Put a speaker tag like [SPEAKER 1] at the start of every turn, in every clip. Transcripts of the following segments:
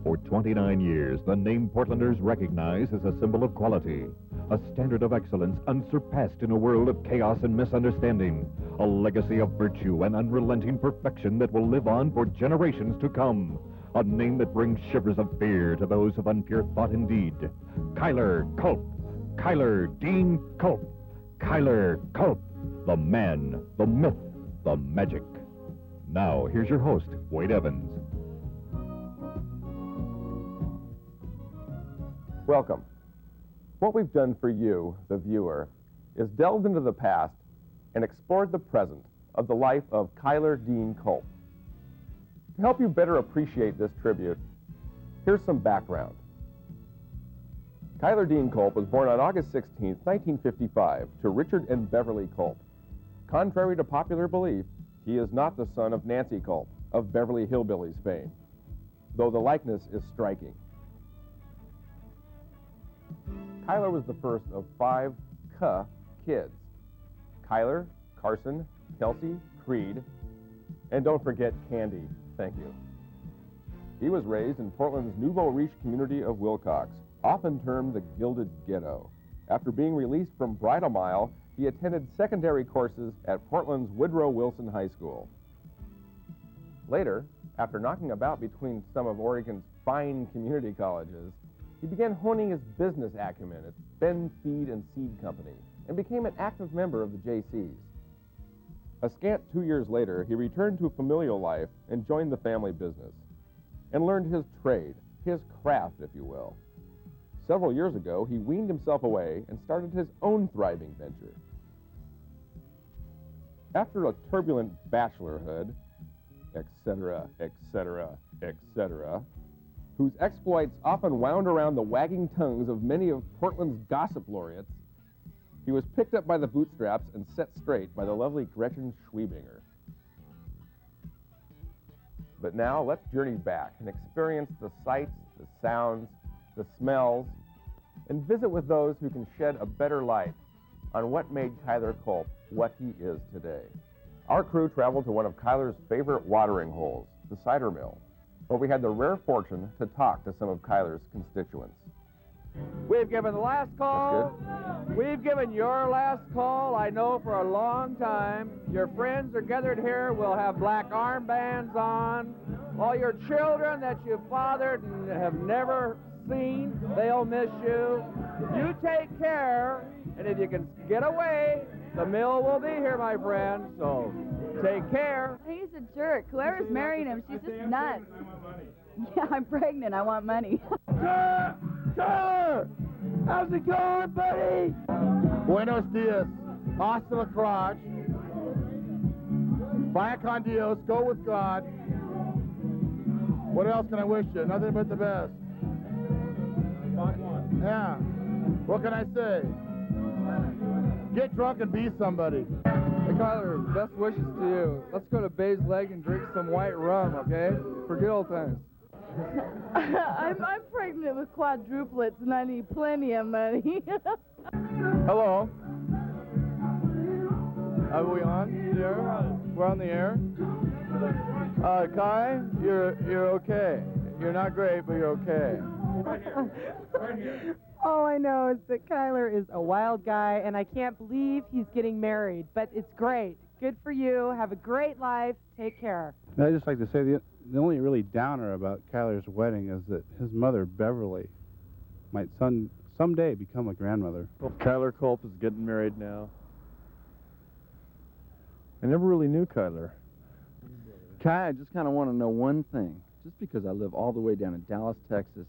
[SPEAKER 1] For 29 years, the name Portlanders recognize as a symbol of quality, a standard of excellence unsurpassed in a world of chaos and misunderstanding, a legacy of virtue and unrelenting perfection that will live on for generations to come. A name that brings shivers of fear to those of unpure thought and deed. Kyler Culp. Kyler Dean Culp. Kyler Culp. The man, the myth, the magic. Now, here's your host, Wade Evans.
[SPEAKER 2] Welcome. What we've done for you, the viewer, is delved into the past and explored the present of the life of Kyler Dean Culp. To help you better appreciate this tribute, here's some background. Kyler Dean Culp was born on August 16, 1955, to Richard and Beverly Culp. Contrary to popular belief, he is not the son of Nancy Culp of Beverly Hillbillies fame, though the likeness is striking. Kyler was the first of 5 kids. Kyler, Carson, Kelsey, Creed, and don't forget Candy. Thank you. He was raised in Portland's Nouveau Riche community of Wilcox, often termed the Gilded Ghetto. After being released from Bridal Mile, he attended secondary courses at Portland's Woodrow Wilson High School. Later, after knocking about between some of Oregon's fine community colleges, he began honing his business acumen at Ben Feed and Seed Company and became an active member of the JCs. A scant 2 years later, he returned to familial life and joined the family business and learned his trade, his craft, if you will. Several years ago, he weaned himself away and started his own thriving venture. After a turbulent bachelorhood, etc., whose exploits often wound around the wagging tongues of many of Portland's gossip laureates, he was picked up by the bootstraps and set straight by the lovely Gretchen Schwiebinger. But now let's journey back and experience the sights, the sounds, the smells, and visit with those who can shed a better light on what made Kyler Culp what he is today. Our crew traveled to one of Kyler's favorite watering holes, the cider mill, where we had the rare fortune to talk to some of Kyler's constituents.
[SPEAKER 3] We've given the last call. We've given your last call, I know, for a long time. Your friends are gathered here. We'll have black armbands on. All your children that you fathered and have never seen, they'll miss you. You take care, and if you can get away, the mill will be here, my friend, so take care.
[SPEAKER 4] He's a jerk. Whoever's marrying him, she's just nuts. Yeah, I'm pregnant. I want money.
[SPEAKER 3] Sir! How's it going, buddy?
[SPEAKER 5] Buenos dias. Hasta la crotch. Vaya con Dios. Go with God. What else can I wish you? Nothing but the best. Yeah. What can I say? Get drunk and be somebody.
[SPEAKER 3] Hey, Kyler, best wishes to you. Let's go to Bay's Leg and drink some white rum, okay? For good old times.
[SPEAKER 4] I'm pregnant with quadruplets, and I need plenty of money.
[SPEAKER 3] Hello. Are we on the air? We're on the air? Kai, you're okay. You're not great, but you're okay.
[SPEAKER 6] Right here. Right here. All I know is that Kyler is a wild guy, and I can't believe he's getting married. But it's great. Good for you. Have a great life. Take care.
[SPEAKER 7] I'd just like to say the only really downer about Kyler's wedding is that his mother, Beverly, might someday become a grandmother.
[SPEAKER 3] Well, Kyler Culp is getting married now. I never really knew Kyler.
[SPEAKER 8] Kai, I just kind of want to know one thing. Just because I live all the way down in Dallas, Texas,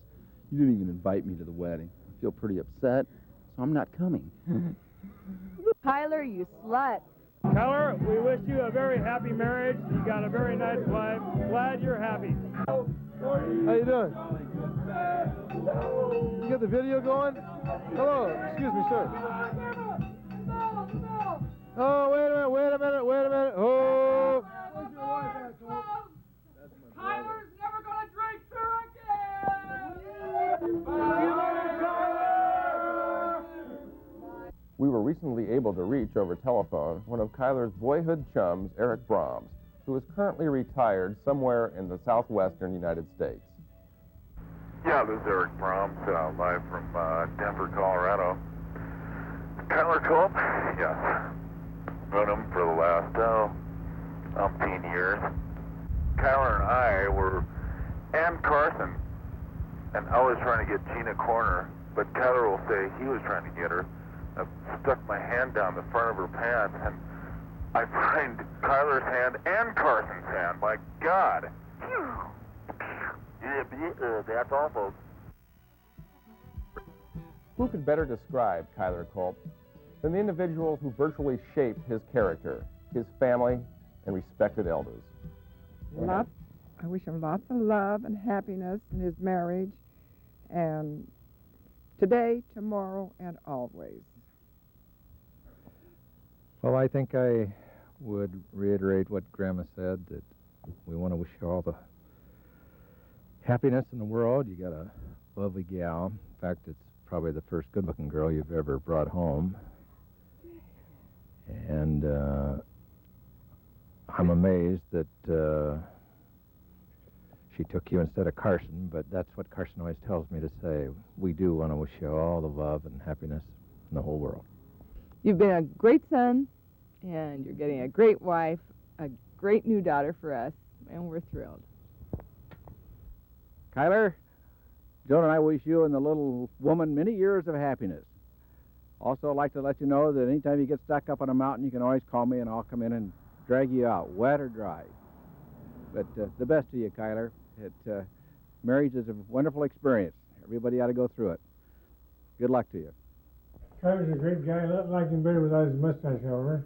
[SPEAKER 8] you didn't even invite me to the wedding. I feel pretty upset, so I'm not coming.
[SPEAKER 4] Tyler, you slut.
[SPEAKER 9] Kyler, we wish you a very happy marriage. You got a very nice wife. Glad you're happy.
[SPEAKER 5] How you doing? You got the video going? Hello, excuse me, sir. Oh, wait a minute. Oh.
[SPEAKER 9] Kyler's never going to drink beer again!
[SPEAKER 2] We were recently able to reach over telephone one of Kyler's boyhood chums, Eric Brahms, who is currently retired somewhere in the southwestern United States.
[SPEAKER 10] Yeah, this is Eric Brom, live from Denver, Colorado. Kyler Culp, yes. Known him for the last, umpteen years. Kyler and I were, and Carson, and I was trying to get Gina Corner, but Kyler will say he was trying to get her. I stuck my hand down the front of her pants, and I find Kyler's hand and Carson's hand. My God. That's all, folks.
[SPEAKER 2] Who could better describe Kyler Culp than the individual who virtually shaped his character, his family, and respected elders?
[SPEAKER 11] I wish him lots of love and happiness in his marriage, and today, tomorrow, and always.
[SPEAKER 3] Well, I think I would reiterate what Grandma said, that we want to wish you all the happiness in the world. You got a lovely gal. In fact, it's probably the first good-looking girl you've ever brought home. And I'm amazed that she took you instead of Carson, but that's what Carson always tells me to say. We do want to wish you all the love and happiness in the whole world.
[SPEAKER 11] You've been a great son, and you're getting a great wife, a great new daughter for us, and we're thrilled.
[SPEAKER 12] Kyler, Joan and I wish you and the little woman many years of happiness. Also, I'd like to let you know that anytime you get stuck up on a mountain, you can always call me, and I'll come in and drag you out, wet or dry. But the best to you, Kyler. Marriage is a wonderful experience. Everybody ought to go through it. Good luck to you.
[SPEAKER 9] Kyler's a great guy. I like him better without his mustache, however.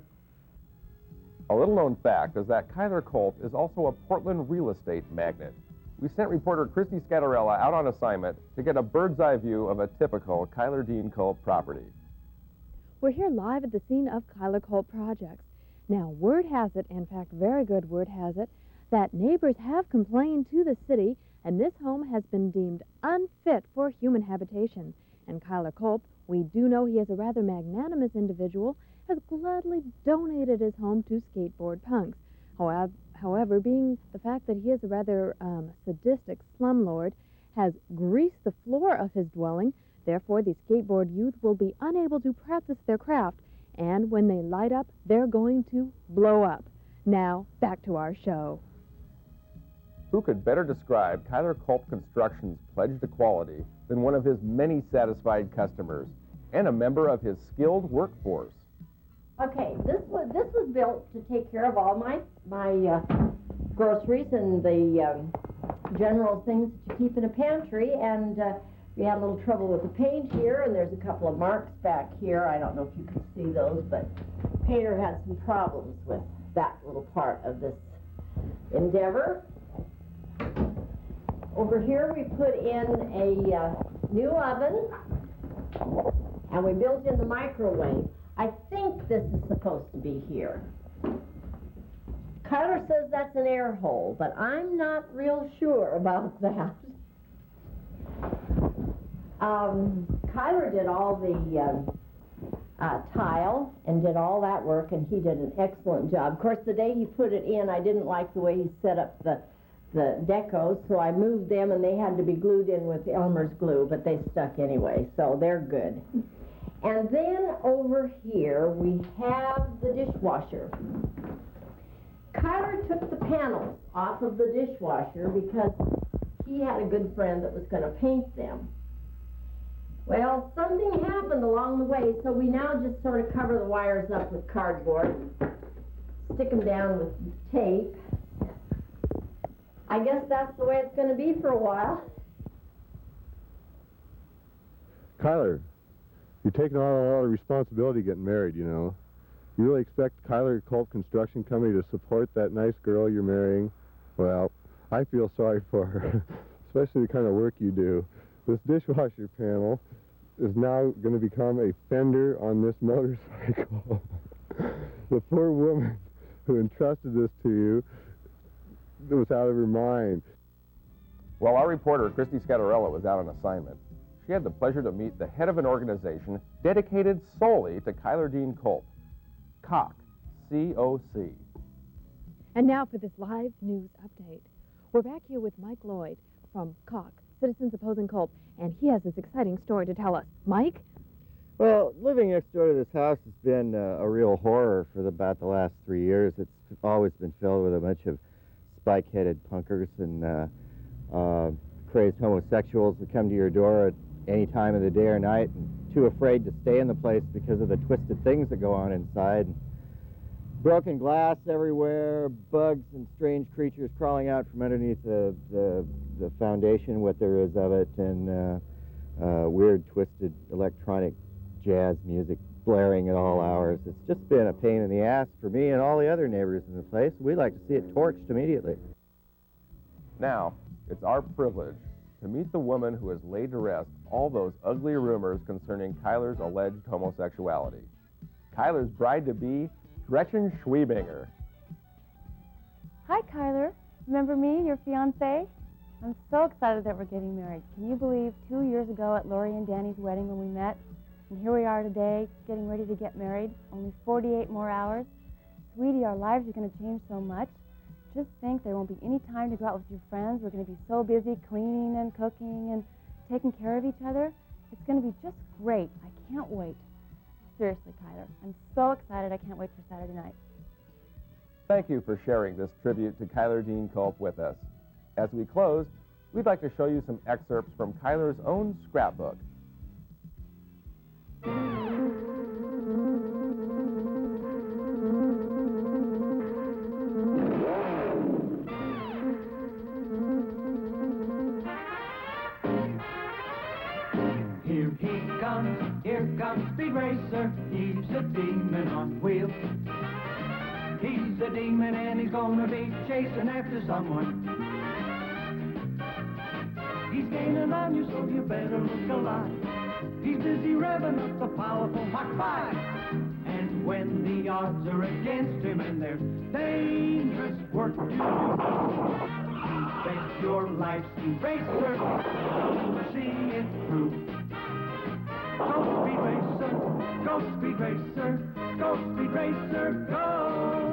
[SPEAKER 2] A little-known fact is that Kyler Culp is also a Portland real estate magnate. We sent reporter Christy Scattarella out on assignment to get a bird's-eye view of a typical Kyler Dean Culp property.
[SPEAKER 13] We're here live at the scene of Kyler Culp projects. Now, word has it, in fact, very good word has it, that neighbors have complained to the city, and this home has been deemed unfit for human habitation. And Kyler Culp, we do know he is a rather magnanimous individual, has gladly donated his home to skateboard punks. However, being the fact that he is a rather sadistic slumlord, has greased the floor of his dwelling. Therefore, the skateboard youth will be unable to practice their craft, and when they light up, they're going to blow up. Now, back to our show.
[SPEAKER 2] Who could better describe Kyler Culp Construction's pledge to quality than one of his many satisfied customers and a member of his skilled workforce?
[SPEAKER 14] Okay, this was built to take care of all my groceries and the general things that you keep in a pantry, and we had a little trouble with the paint here, and there's a couple of marks back here. I don't know if you can see those, but the painter had some problems with that little part of this endeavor. Over here we put in a new oven, and we built in the microwave. I think this is supposed to be here. Kyler says that's an air hole, but I'm not real sure about that. Kyler did all the tile and did all that work, and he did an excellent job. Of course, the day he put it in, I didn't like the way he set up the decos, so I moved them, and they had to be glued in with Elmer's glue, but they stuck anyway, so they're good. And then over here, we have the dishwasher. Kyler took the panels off of the dishwasher because he had a good friend that was going to paint them. Well, something happened along the way, so we now just sort of cover the wires up with cardboard, stick them down with tape. I guess that's the way it's going to be for a while.
[SPEAKER 5] Kyler, you're taking on a lot of responsibility getting married, you know. You really expect Kyler Culp Construction Company to support that nice girl you're marrying? Well, I feel sorry for her, especially the kind of work you do. This dishwasher panel is now going to become a fender on this motorcycle. The poor woman who entrusted this to you was out of her mind.
[SPEAKER 2] While our reporter, Christy Scattarella, was out on assignment, she had the pleasure to meet the head of an organization dedicated solely to Kyler Dean Culp, COC, C-O-C.
[SPEAKER 13] And now for this live news update. We're back here with Mike Lloyd from COC, citizens opposing Culp, and he has this exciting story to tell us. Mike?
[SPEAKER 15] Well, living next door to this house has been a real horror for about the last 3 years. It's always been filled with a bunch of spike-headed punkers and crazed homosexuals that come to your door at any time of the day or night and too afraid to stay in the place because of the twisted things that go on inside. Broken glass everywhere, bugs and strange creatures crawling out from underneath the foundation, what there is of it, and weird, twisted electronic jazz music blaring at all hours. It's just been a pain in the ass for me and all the other neighbors in the place. We'd like to see it torched immediately.
[SPEAKER 2] Now, it's our privilege to meet the woman who has laid to rest all those ugly rumors concerning Kyler's alleged homosexuality. Kyler's bride-to-be, Gretchen Schwiebinger.
[SPEAKER 16] Hi, Kyler. Remember me, your fiancé? I'm so excited that we're getting married. Can you believe 2 years ago at Lori and Danny's wedding when we met? And here we are today, getting ready to get married. Only 48 more hours. Sweetie, our lives are going to change so much. Just think there won't be any time to go out with your friends. We're going to be so busy cleaning and cooking and taking care of each other. It's going to be just great. I can't wait. Seriously, Kyler, I'm so excited. I can't wait for Saturday night.
[SPEAKER 2] Thank you for sharing this tribute to Kyler Dean Culp with us. As we close, we'd like to show you some excerpts from Kyler's own scrapbook.
[SPEAKER 17] Here comes Speed Racer, he's a demon on wheels. He's a demon and he's gonna be chasing after someone. He's gaining on you, so you better look alive. He's busy revving up the powerful Mach 5. And when the odds are against him and there's dangerous work to do, bet your life, Speed Racer, you'll see it through. Go Speed Racer, go Speed Racer, go Speed Racer, go!